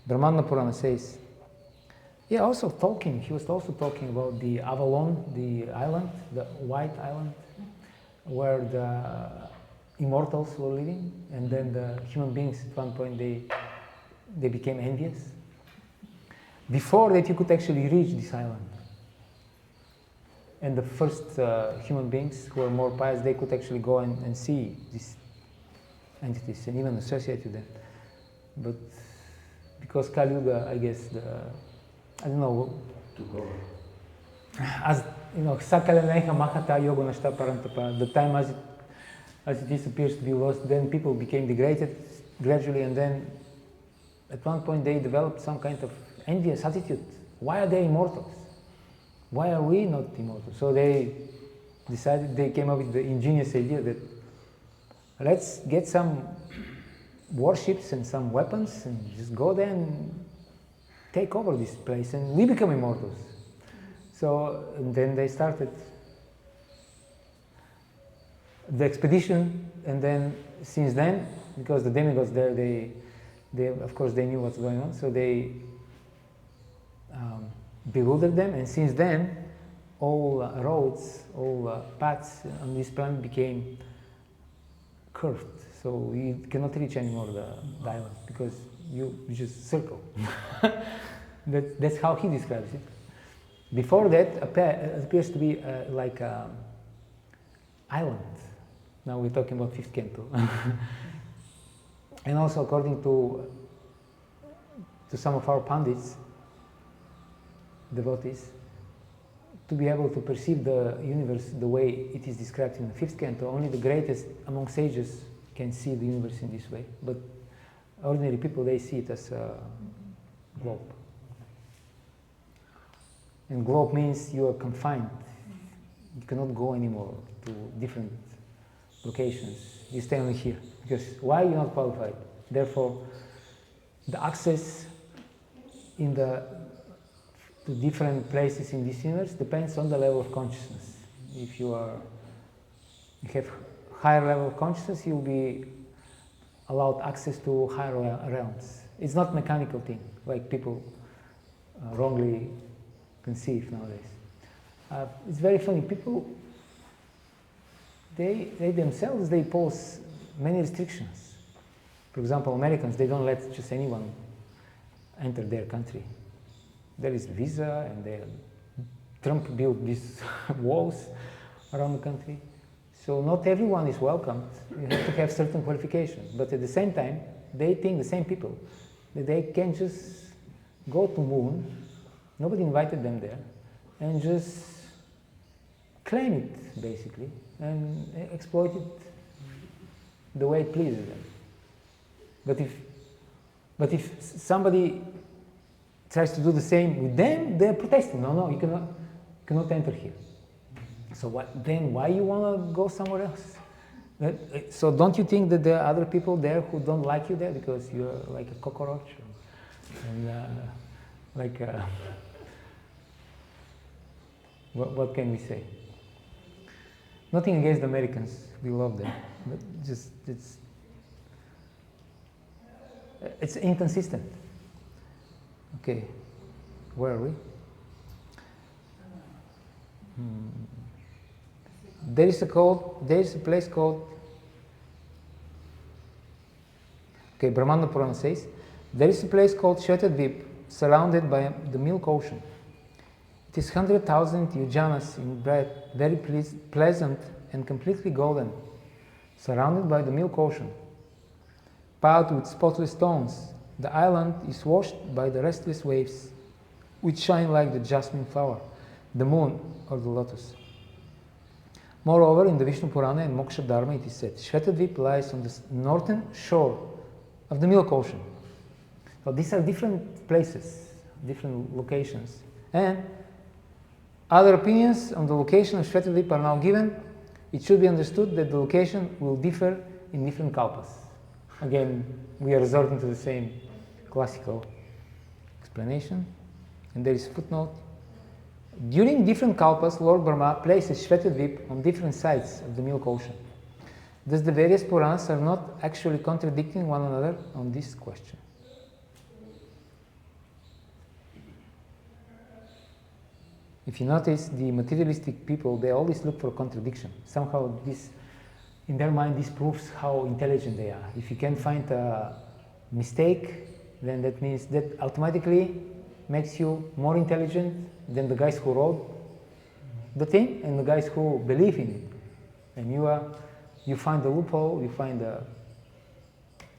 Brahmana Purana says, he was also talking about the Avalon, the island, the white island, where the immortals were living, and then the human beings at one point they became envious. Before that you could actually reach this island. And the first human beings who were more pious, they could actually go and see these entities and even associate with them. But because Kali Yuga, I guess, I don't know. Took over. As you know, Sakalaneha Mahata Yoga Nashta Parantapa, the time as it is appears to be lost, then people became degraded gradually, and then at one point they developed some kind of envious attitude. Why are they immortals? Why are we not immortal? So they came up with the ingenious idea that let's get some warships and some weapons and just go there and take over this place and we become immortals. So and then they started the expedition, and then since then, because the demigods there, they of course they knew what's going on, so they bewildered them, and since then all roads, all paths on this planet became curved, so you cannot reach anymore the island because you just circle. That's how he describes it. Before that, it appears to be like an island. Now we're talking about fifth canto. And also, according to some of our pandits, devotees, to be able to perceive the universe the way it is described in the fifth canto, only the greatest among sages can see the universe in this way. But ordinary people, they see it as a globe. And globe means you are confined. You cannot go anymore to different locations. You stay only here. Because why you're not qualified? Therefore, the access to different places in this universe depends on the level of consciousness. If you have higher level of consciousness, you'll be allowed access to higher realms. It's not mechanical thing, like people wrongly conceive nowadays. It's very funny. People, they themselves, they pose many restrictions. For example, Americans, they don't let just anyone enter their country. There is visa, and Trump built these walls around the country. So not everyone is welcomed. You have to have certain qualifications. But at the same time, they think, the same people, that they can just go to moon, nobody invited them there, and just claim it, basically, and exploit it the way it pleases them. But if somebody tries to do the same with them, they're protesting. No, you cannot enter here. So why you want to go somewhere else? So don't you think that there are other people there who don't like you there because you're like a cockroach? And what can we say? Nothing against the Americans, we love them, but just it's inconsistent. Okay, where are we? There is a place called, okay, Brahmana Purana says, there is a place called Shvetadvip, surrounded by the Milk Ocean. It is 100,000 yojanas in breadth, very pleasant and completely golden, surrounded by the Milk Ocean. Piled with spotless stones, the island is washed by the restless waves, which shine like the jasmine flower, the moon, or the lotus. Moreover, in the Vishnu Purana and Moksha Dharma, it is said, Shvetadvip lies on the northern shore of the Milk Ocean. So these are different places. different locations. And other opinions on the location of Shvetadvipa are now given. It should be understood that the location will differ in different kalpas. Again, we are resorting to the same classical explanation. And there is a footnote. During different kalpas, Lord Brahma places Shvetadvip on different sides of the Milk Ocean. Thus the various Puranas are not actually contradicting one another on this question. If you notice, the materialistic people, they always look for contradiction. Somehow this, in their mind, this proves how intelligent they are. If you can find a mistake, then that means that automatically makes you more intelligent than the guys who wrote the thing and the guys who believe in it. And you find a loophole, you find a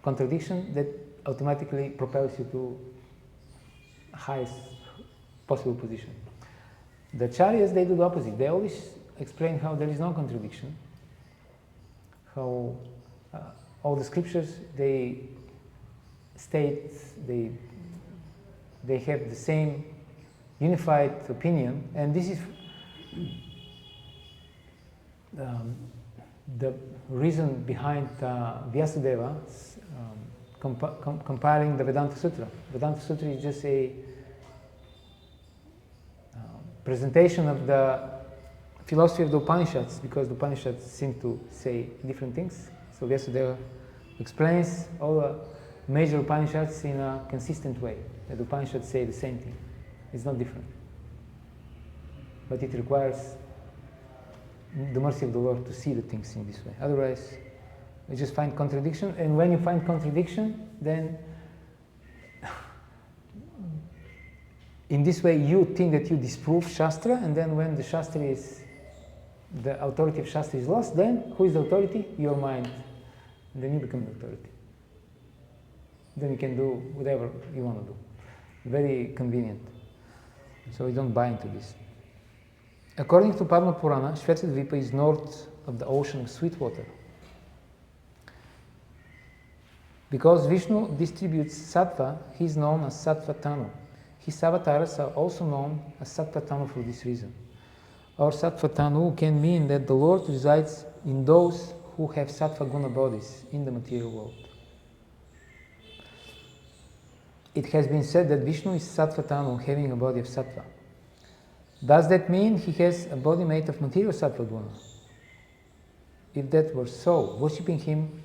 contradiction that automatically propels you to highest possible position. The Acharyas, they do the opposite. They always explain how there is no contradiction, how all the scriptures, they state, they have the same unified opinion, and this is the reason behind Vyasadeva compiling the Vedanta Sutra. Vedanta Sutra is just a presentation of the philosophy of the Upanishads, because the Upanishads seem to say different things. So Vyasadeva explains all the major Upanishads in a consistent way. That the Upanishads say the same thing. It's not different. But it requires the mercy of the Lord to see the things in this way. Otherwise, you just find contradiction, and when you find contradiction, then in this way you think that you disprove Shastra, and then when the Shastra is, the authority of Shastra is lost, then who is the authority? Your mind. And then you become the authority. Then you can do whatever you want to do. Very convenient. So we don't buy into this. According to Padma Purana, Shvetadvipa is north of the ocean of sweet water. Because Vishnu distributes sattva, he is known as Sattva Tanu. His avatars are also known as Sattva Tanu for this reason. Or Sattva Tanu can mean that the Lord resides in those who have Sattva Guna bodies in the material world. It has been said that Vishnu is Sattva Tanu, having a body of Sattva. Does that mean he has a body made of material Sattva Guna? If that were so, worshipping him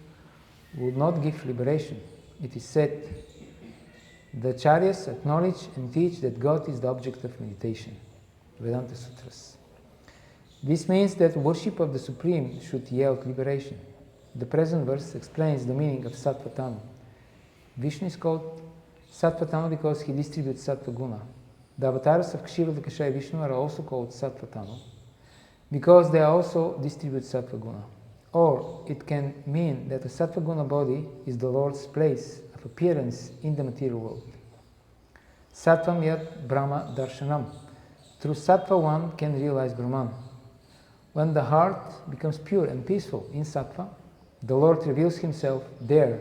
would not give liberation. It is said, the Acharyas acknowledge and teach that God is the object of meditation. Vedanta Sutras. This means that worship of the Supreme should yield liberation. The present verse explains the meaning of Sattva Tanu. Vishnu is called Sattva Tanu because he distributes Sattva Guna. The avatars of Kshirodakashaya Vishnu are also called Sattva Tanu because they also distribute Sattva Guna. Or it can mean that the Sattva Guna body is the Lord's place of appearance in the material world. Sattvam yat Brahma Darshanam. Through Sattva one can realize Brahman. When the heart becomes pure and peaceful in Sattva, the Lord reveals himself there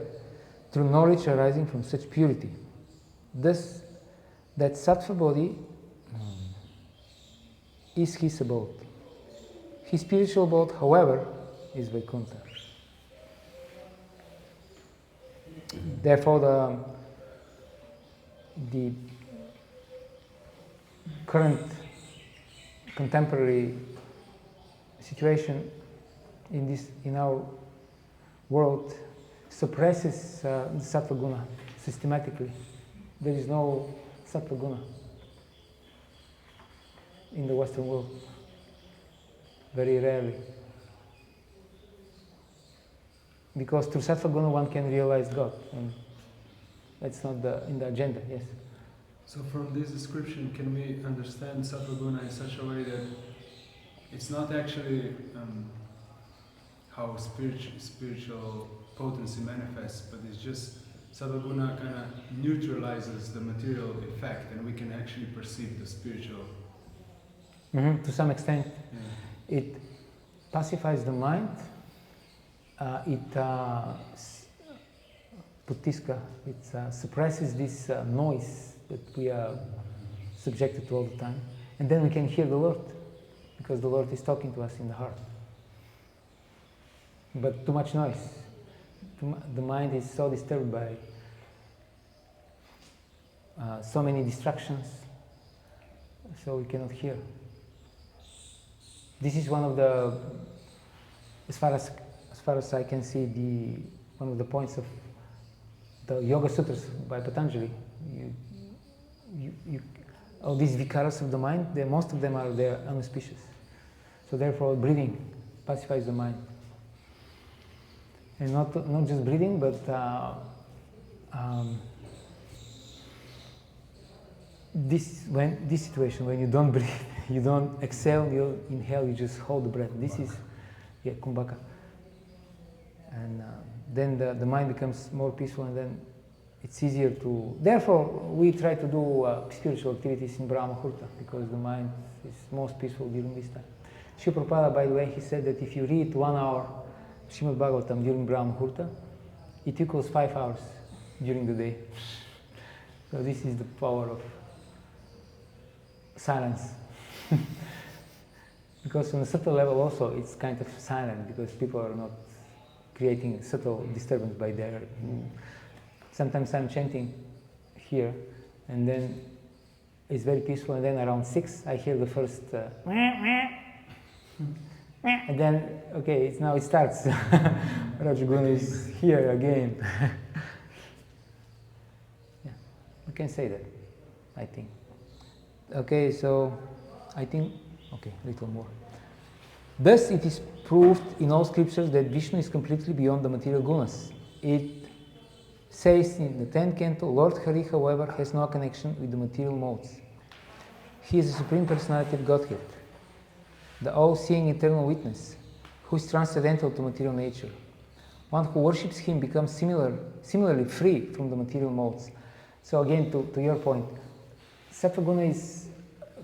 through knowledge arising from such purity. Thus, that Sattva body is his abode. His spiritual abode, however, is Vaikuntha. Therefore, the current contemporary situation in our world suppresses the Sattva Guna systematically. There is no Sattva Guna in the Western world, very rarely. Because through Sattva Guna one can realize God, and that's not in the agenda, yes. So from this description, can we understand Sattva Guna in such a way that it's not actually how spiritual potency manifests, but it's just Sattva Guna kind of neutralizes the material effect, and we can actually perceive the spiritual. To some extent, Yeah. it pacifies the mind. It suppresses this noise that we are subjected to all the time. And then we can hear the Lord, because the Lord is talking to us in the heart. But too much noise. The mind is so disturbed by so many distractions, so we cannot hear. This is one of the, as far as I can see, one of the points of the Yoga Sutras by Patanjali. All these vikaras of the mind, most of them are there unauspicious. So therefore, breathing pacifies the mind. And not just breathing, but this situation when you don't breathe, you don't exhale, you inhale, you just hold the breath. This is kumbhaka. And then the mind becomes more peaceful, and then it's easier to. Therefore, we try to do spiritual activities in Brahma Muhurta, because the mind is most peaceful during this time. Srila Prabhupada, by the way, he said that if you read 1 hour Srimad Bhagavatam during Brahma Muhurta, it equals 5 hours during the day. So this is the power of silence. Because on a subtle level also it's kind of silent, because people are not creating subtle disturbance by their. Sometimes I'm chanting here, and then it's very peaceful, and then around 6 I hear the first and then, okay, now it starts. Rajaguna is here again. Yeah, we can say that, I think. Okay, so I think, okay, little more. Thus it is proved in all scriptures that Vishnu is completely beyond the material gunas. It says in the 10th canto, Lord Hari, however, has no connection with the material modes. He is the Supreme Personality of Godhead, the all-seeing eternal witness, who is transcendental to material nature. One who worships him becomes similarly free from the material modes. So again, to your point, Sattva-guna is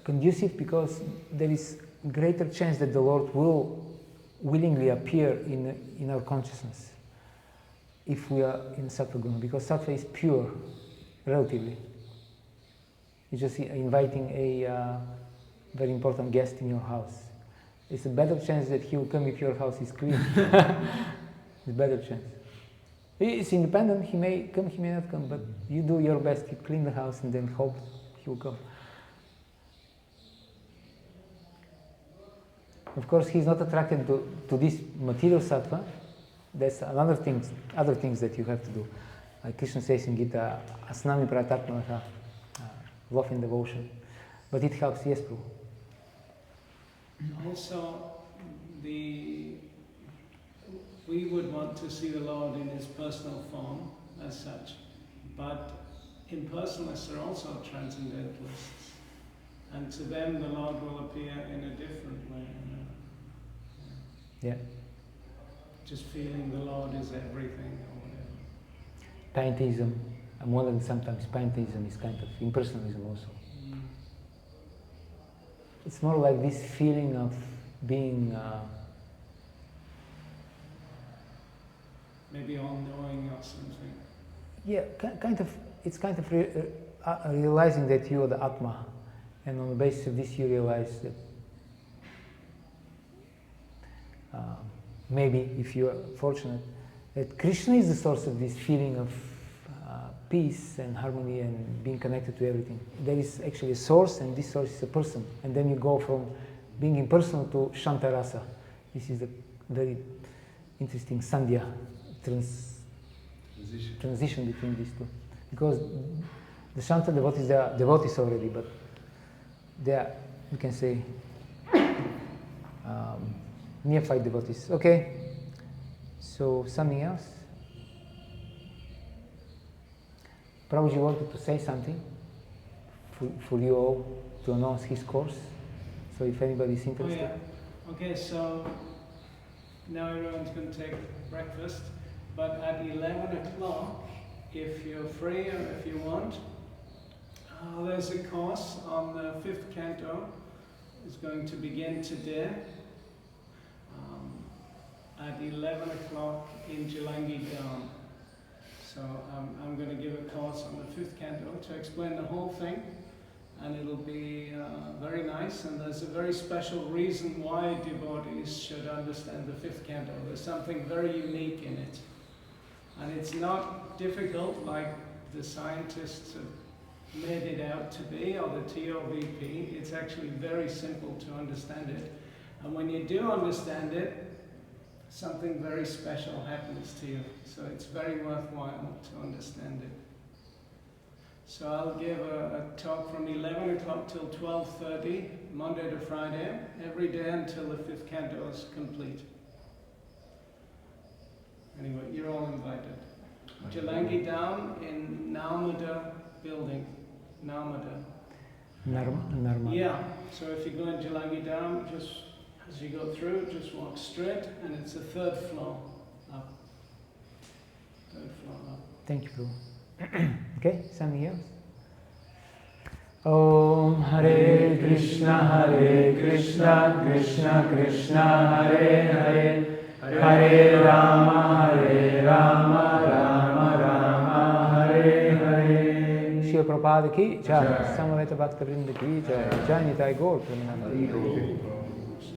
conducive because there is greater chance that the Lord will willingly appear in our consciousness if we are in Sattva-guna, because Sattva is pure, relatively. It's just inviting a very important guest in your house. It's a better chance that he will come if your house is clean. It's a better chance. He's independent, he may come, he may not come, but you do your best, you clean the house and then hope he will come. Of course, he's not attracted to this material sattva. There's other things that you have to do. Like Krishna says in Gita, asnami pratatmanaha, love and devotion. But it helps, yes, Prabhu. Also, we would want to see the Lord in his personal form as such, but impersonalists are also transcendentalists, and to them the Lord will appear in a different way. Yeah. Just feeling the Lord is everything or whatever. Pantheism, more than sometimes pantheism is kind of impersonalism also. It's more like this feeling of being maybe all-knowing or something. Yeah, it's kind of realizing that you are the Atma, and on the basis of this you realize that maybe, if you are fortunate, that Krishna is the source of this feeling of peace and harmony and being connected to everything. There is actually a source, and this source is a person. And then you go from being impersonal to Shantarasa. This is a very interesting sandhya transition between these two. Because the Shanta devotees, they are devotees already, but they are, we can say, neophyte devotees. Okay, so something else? Prabhuji wanted to say something for you all to announce his course. So if anybody is interested. Oh yeah. Okay, so now everyone's going to take breakfast, but at 11 o'clock, if you're free or if you want, there's a course on the 5th canto. It's going to begin today at 11 o'clock in Jalangi Dham. So I'm going to give a course on the 5th canto to explain the whole thing. and it'll be very nice, and there's a very special reason why devotees should understand the 5th canto. There's something very unique in it. And it's not difficult like the scientists have made it out to be, or the TOVP. It's actually very simple to understand it. And when you do understand it, something very special happens to you. So it's very worthwhile to understand it. So I'll give a talk from 11 o'clock till 12:30, Monday to Friday, every day until the 5th canto is complete. Anyway, you're all invited. Jalangi down in Narmada building. Narmada. Narmada. Yeah, so if you go in Jalangi down, just as you go through, just walk straight, and it's the 3rd floor up. 3rd floor up. Thank you, Prabhu. Okay, something else? Om Hare Krishna, Krishna Krishna, Hare Hare, Hare Rama, Rama Rama, Hare Hare. Shri Prabhupada ki jai, Samaveta Bhakta Vrinda ki jai, Jai Nitai Gaur Premanandi.